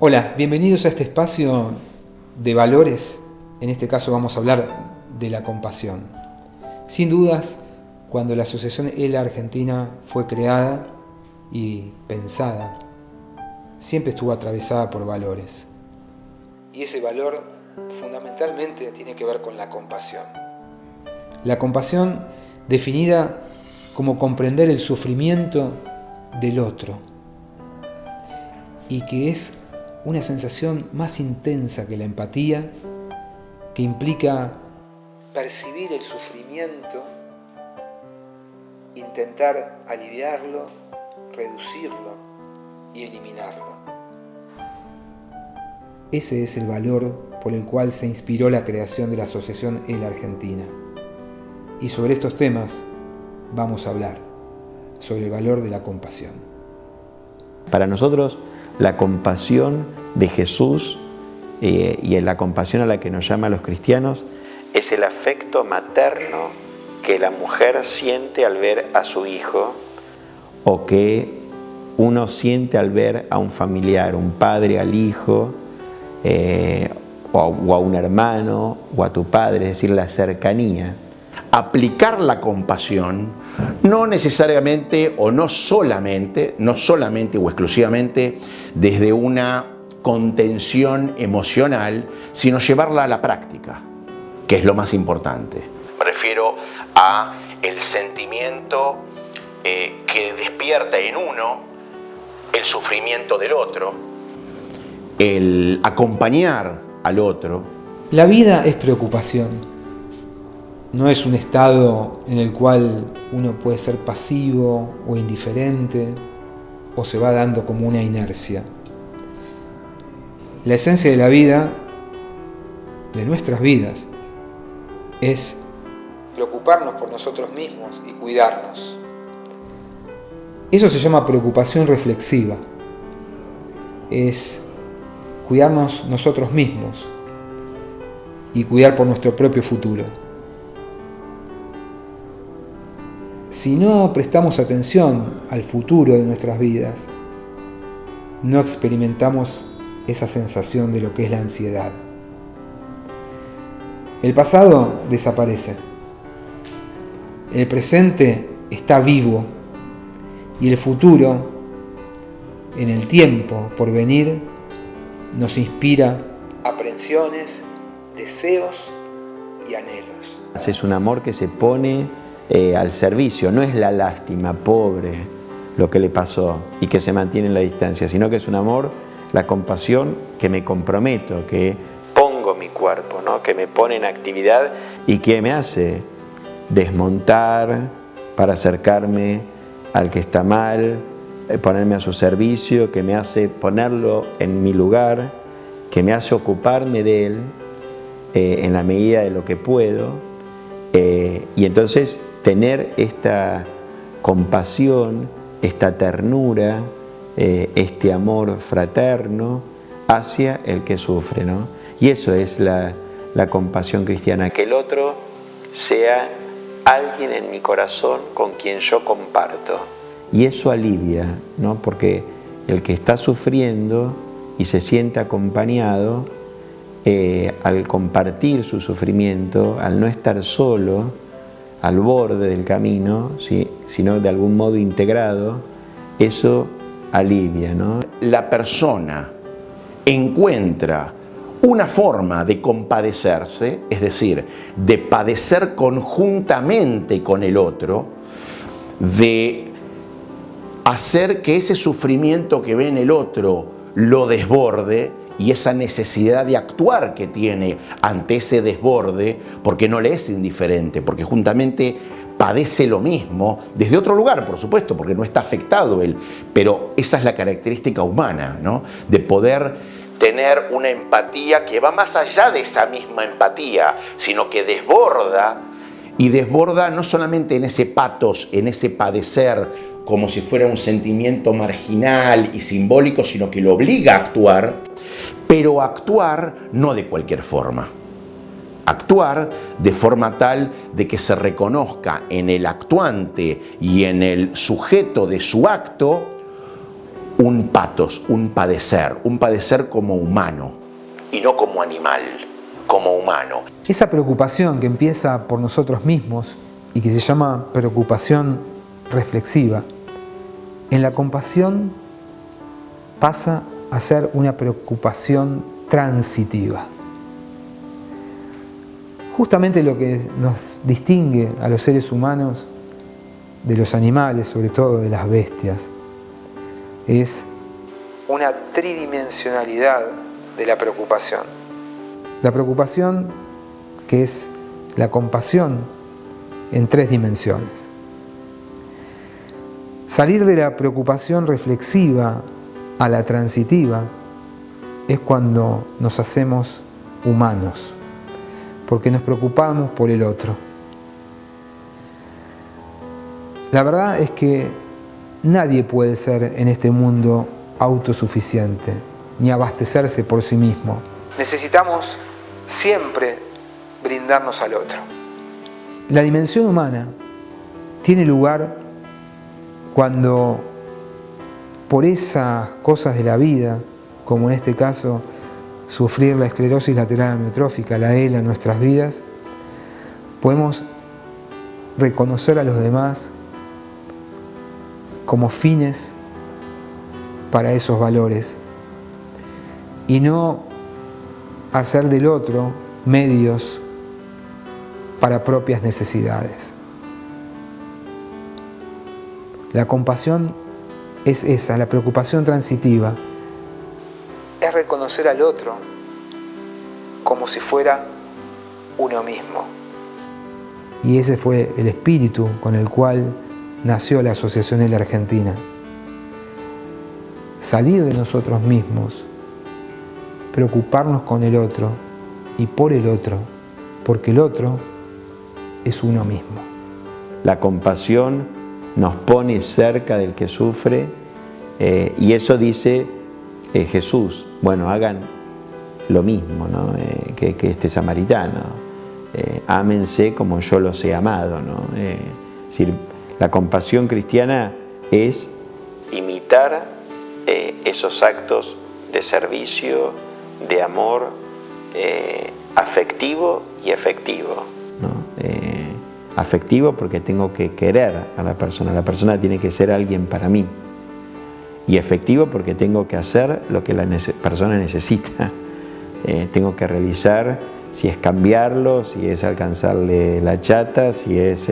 Hola, bienvenidos a este espacio de valores. En este caso vamos a hablar de la compasión. Sin dudas, cuando la Asociación ELA Argentina fue creada y pensada, siempre estuvo atravesada por valores. Y ese valor fundamentalmente tiene que ver con la compasión. La compasión definida como comprender el sufrimiento del otro y que es una sensación más intensa que la empatía, que implica percibir el sufrimiento, intentar aliviarlo, reducirlo y eliminarlo. Ese es el valor por el cual se inspiró la creación de la Asociación ELA Argentina. Y sobre estos temas vamos a hablar, sobre el valor de la compasión. Para nosotros, la compasión de Jesús y la compasión a la que nos llama a los cristianos es el afecto materno que la mujer siente al ver a su hijo o que uno siente al ver a un familiar, un padre al hijo o a un hermano o a tu padre, es decir, la cercanía. Aplicar la compasión no necesariamente o no solamente o exclusivamente desde una contención emocional, sino llevarla a la práctica, que es lo más importante. Me refiero a el sentimiento que despierta en uno el sufrimiento del otro, el acompañar al otro. La vida es preocupación. No es un estado en el cual uno puede ser pasivo o indiferente o se va dando como una inercia. La esencia de la vida, de nuestras vidas, es preocuparnos por nosotros mismos y cuidarnos. Eso se llama preocupación reflexiva. Es cuidarnos nosotros mismos y cuidar por nuestro propio futuro. Si no prestamos atención al futuro de nuestras vidas, no experimentamos esa sensación de lo que es la ansiedad. El pasado desaparece. El presente está vivo y el futuro, en el tiempo por venir, nos inspira aprensiones, deseos y anhelos. Es un amor que se pone al servicio, no es la lástima, pobre, lo que le pasó y que se mantiene en la distancia, sino que es un amor, la compasión, que me comprometo, que pongo mi cuerpo, ¿no? Que me pone en actividad y que me hace desmontar para acercarme al que está mal, ponerme a su servicio, que me hace ponerlo en mi lugar, que me hace ocuparme de él en la medida de lo que puedo, y entonces tener esta compasión, esta ternura, este amor fraterno hacia el que sufre, ¿no? Y eso es la compasión cristiana, que el otro sea alguien en mi corazón con quien yo comparto. Y eso alivia, ¿no? Porque el que está sufriendo y se siente acompañado, al compartir su sufrimiento, al no estar solo, al borde del camino, ¿sí? Sino de algún modo integrado, eso alivia, ¿no? La persona encuentra una forma de compadecerse, es decir, de padecer conjuntamente con el otro, de hacer que ese sufrimiento que ve en el otro lo desborde, y esa necesidad de actuar que tiene ante ese desborde, porque no le es indiferente, porque juntamente padece lo mismo, desde otro lugar, por supuesto, porque no está afectado él, pero esa es la característica humana, ¿no? De poder tener una empatía que va más allá de esa misma empatía, sino que desborda, y desborda no solamente en ese patos, en ese padecer, como si fuera un sentimiento marginal y simbólico, sino que lo obliga a actuar, pero actuar no de cualquier forma. Actuar de forma tal de que se reconozca en el actuante y en el sujeto de su acto un pathos, un padecer como humano y no como animal, como humano. Esa preocupación que empieza por nosotros mismos y que se llama preocupación reflexiva, en la compasión pasa a ser una preocupación transitiva. Justamente lo que nos distingue a los seres humanos de los animales, sobre todo de las bestias, es una tridimensionalidad de la preocupación. La preocupación, que es la compasión en 3 dimensiones. Salir de la preocupación reflexiva a la transitiva es cuando nos hacemos humanos, porque nos preocupamos por el otro. La verdad es que nadie puede ser en este mundo autosuficiente, ni abastecerse por sí mismo. Necesitamos siempre brindarnos al otro. La dimensión humana tiene lugar cuando por esas cosas de la vida, como en este caso sufrir la esclerosis lateral amiotrófica, la ELA en nuestras vidas, podemos reconocer a los demás como fines para esos valores y no hacer del otro medios para propias necesidades. La compasión es esa, la preocupación transitiva, es reconocer al otro como si fuera uno mismo. Y ese fue el espíritu con el cual nació la Asociación ELA Argentina. Salir de nosotros mismos, preocuparnos con el otro y por el otro, porque el otro es uno mismo. La compasión nos pone cerca del que sufre y eso dice Jesús. Bueno, hagan lo mismo, ¿no? que este samaritano. Ámense como yo los he amado, ¿no? Es decir, la compasión cristiana es imitar esos actos de servicio, de amor afectivo y efectivo, ¿no? Afectivo porque tengo que querer a la persona tiene que ser alguien para mí, y efectivo porque tengo que hacer lo que la persona necesita, tengo que realizar, si es cambiarlo, si es alcanzarle la chata, si es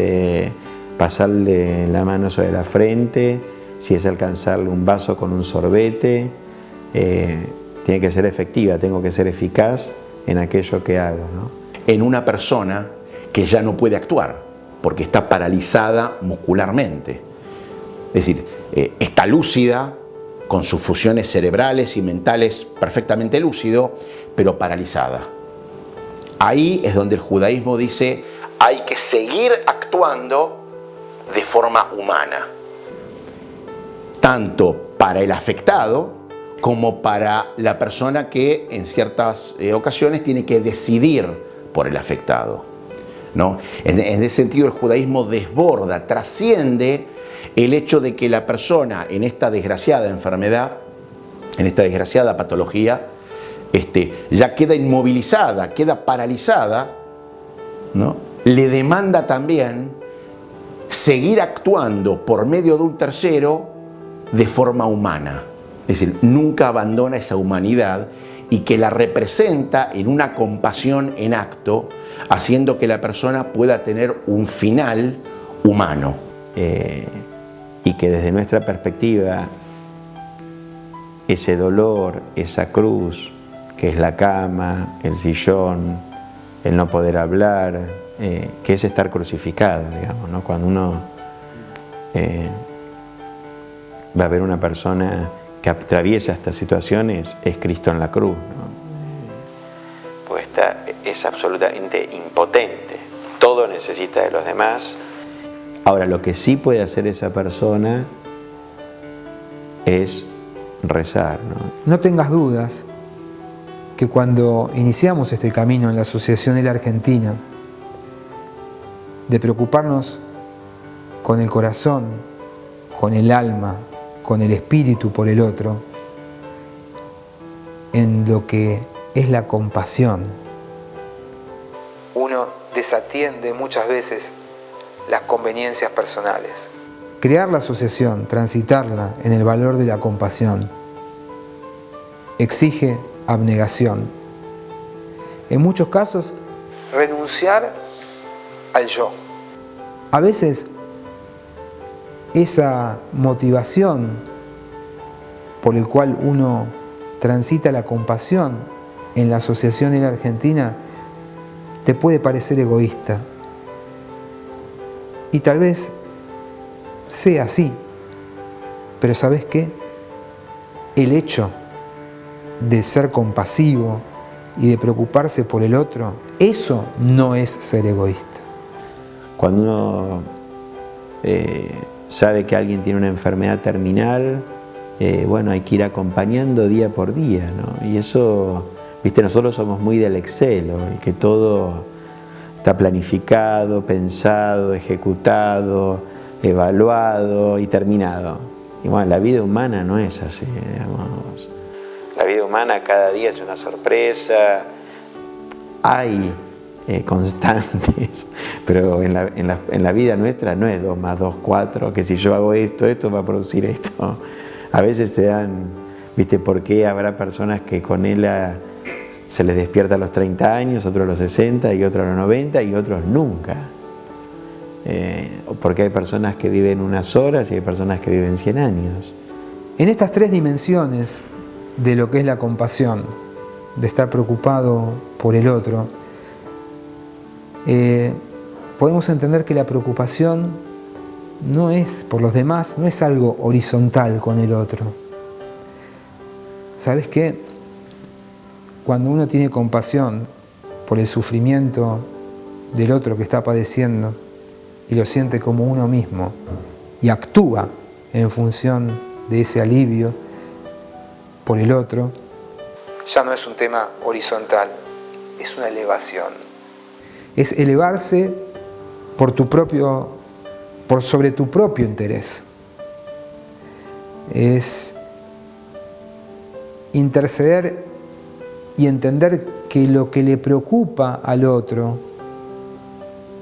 pasarle la mano sobre la frente, si es alcanzarle un vaso con un sorbete, tiene que ser efectiva, tengo que ser eficaz en aquello que hago, ¿no? En una persona que ya no puede actuar, porque está paralizada muscularmente. Es decir, está lúcida, con sus funciones cerebrales y mentales perfectamente lúcido, pero paralizada. Ahí es donde el judaísmo dice, hay que seguir actuando de forma humana, tanto para el afectado como para la persona que en ciertas ocasiones tiene que decidir por el afectado, ¿no? En ese sentido el judaísmo desborda, trasciende el hecho de que la persona en esta desgraciada enfermedad, en esta desgraciada patología, ya queda inmovilizada, queda paralizada, ¿no? Le demanda también seguir actuando por medio de un tercero de forma humana. Es decir, nunca abandona esa humanidad y que la representa en una compasión en acto, haciendo que la persona pueda tener un final humano. Y que desde nuestra perspectiva, ese dolor, esa cruz, que es la cama, el sillón, el no poder hablar, que es estar crucificado, digamos, ¿no? Cuando uno va a ver una persona que atraviesa estas situaciones, es Cristo en la cruz, ¿no? Pues es absolutamente impotente, todo necesita de los demás. Ahora, lo que sí puede hacer esa persona es rezar, ¿no? No tengas dudas que cuando iniciamos este camino en la Asociación ELA Argentina, de preocuparnos con el corazón, con el alma, con el espíritu por el otro en lo que es la compasión. Uno desatiende muchas veces las conveniencias personales. Crear la asociación, transitarla en el valor de la compasión, exige abnegación. En muchos casos, renunciar al yo. A veces, esa motivación por el cual uno transita la compasión en la asociación en la Argentina te puede parecer egoísta. Y tal vez sea así, pero ¿sabes qué? El hecho de ser compasivo y de preocuparse por el otro, eso no es ser egoísta. Cuando uno sabe que alguien tiene una enfermedad terminal, bueno, hay que ir acompañando día por día, ¿no? Y eso, viste, nosotros somos muy del Excel, y que todo está planificado, pensado, ejecutado, evaluado y terminado. Y bueno, la vida humana no es así, digamos. La vida humana cada día es una sorpresa, hay constantes, pero en la vida nuestra no es 2 más 2, 4, que si yo hago esto, esto va a producir esto. A veces se dan, ¿viste por qué habrá personas que con él se les despierta a los 30 años, otros a los 60 y otros a los 90 y otros nunca? Porque hay personas que viven unas horas y hay personas que viven 100 años. En estas 3 dimensiones de lo que es la compasión, de estar preocupado por el otro, podemos entender que la preocupación no es por los demás, no es algo horizontal con el otro. ¿Sabes qué? Cuando uno tiene compasión por el sufrimiento del otro que está padeciendo y lo siente como uno mismo y actúa en función de ese alivio por el otro, ya no es un tema horizontal, es una elevación. Es elevarse sobre tu propio interés. Es interceder y entender que lo que le preocupa al otro,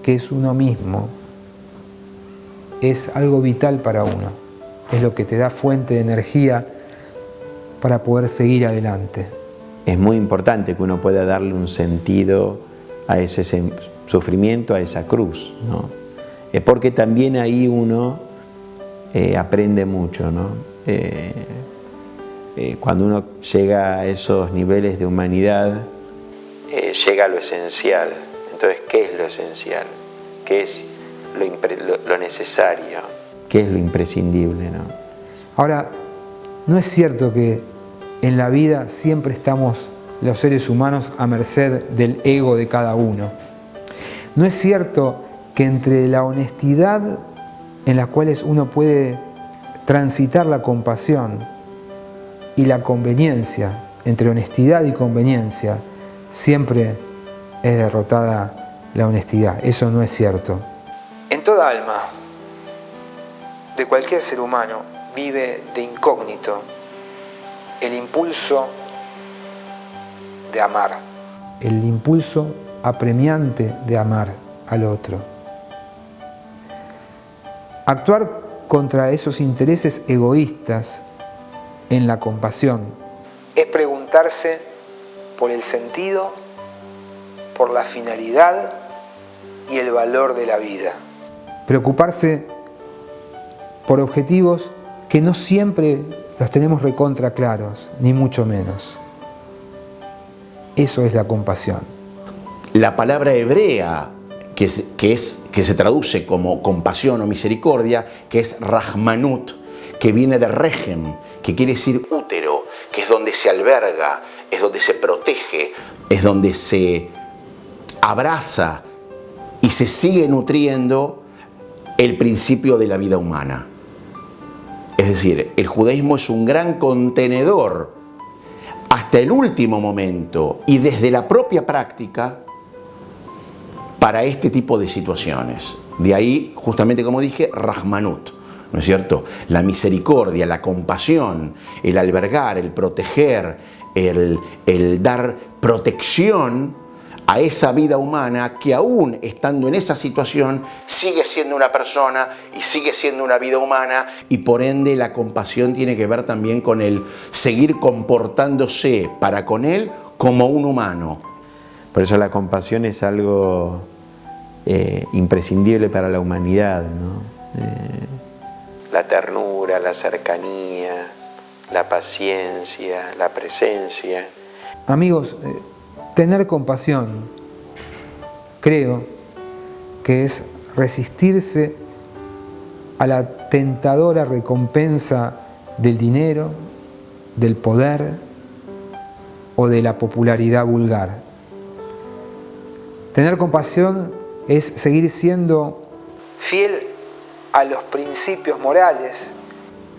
que es uno mismo, es algo vital para uno. Es lo que te da fuente de energía para poder seguir adelante. Es muy importante que uno pueda darle un sentido a ese sufrimiento, a esa cruz, ¿no? Porque también ahí uno aprende mucho, ¿no? Cuando uno llega a esos niveles de humanidad, llega a lo esencial. Entonces, ¿qué es lo esencial? ¿Qué es lo necesario? ¿Qué es lo imprescindible, ¿no? Ahora, no es cierto que en la vida siempre estamos los seres humanos a merced del ego de cada uno. No es cierto que entre la honestidad en la cual uno puede transitar la compasión y la conveniencia, entre honestidad y conveniencia, siempre es derrotada la honestidad. Eso no es cierto. En toda alma de cualquier ser humano vive de incógnito el impulso de amar, el impulso apremiante de amar al otro. Actuar contra esos intereses egoístas en la compasión es preguntarse por el sentido, por la finalidad y el valor de la vida. Preocuparse por objetivos que no siempre los tenemos recontra claros, ni mucho menos. Eso es la compasión. La palabra hebrea que se traduce como compasión o misericordia, que es Rahmanut, que viene de Regem, que quiere decir útero, que es donde se alberga, es donde se protege, es donde se abraza y se sigue nutriendo el principio de la vida humana. Es decir, el judaísmo es un gran contenedor hasta el último momento y desde la propia práctica para este tipo de situaciones. De ahí, justamente como dije, Rahmanut, ¿no es cierto? La misericordia, la compasión, el albergar, el proteger, el dar protección a esa vida humana que aún estando en esa situación sigue siendo una persona y sigue siendo una vida humana, y por ende la compasión tiene que ver también con el seguir comportándose para con él como un humano. Por eso la compasión es algo imprescindible para la humanidad, ¿no? La ternura, la cercanía, la paciencia, la presencia. Amigos, tener compasión, creo que es resistirse a la tentadora recompensa del dinero, del poder o de la popularidad vulgar. Tener compasión es seguir siendo fiel a los principios morales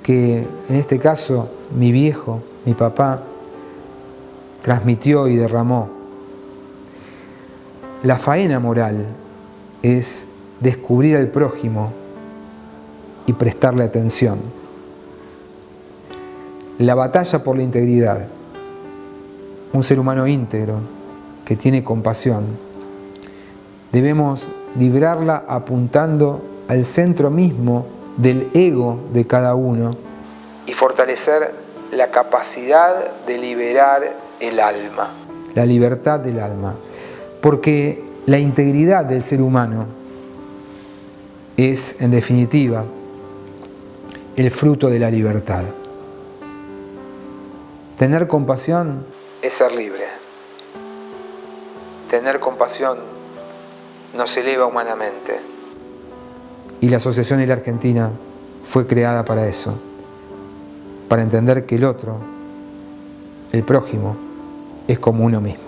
que, en este caso, mi viejo, mi papá, transmitió y derramó. La faena moral es descubrir al prójimo y prestarle atención. La batalla por la integridad, un ser humano íntegro que tiene compasión, debemos librarla apuntando al centro mismo del ego de cada uno y fortalecer la capacidad de liberar el alma, la libertad del alma, porque la integridad del ser humano es, en definitiva, el fruto de la libertad. Tener compasión es ser libre. Tener compasión nos eleva humanamente. Y la Asociación ELA Argentina fue creada para eso, para entender que el otro, el prójimo, es como uno mismo.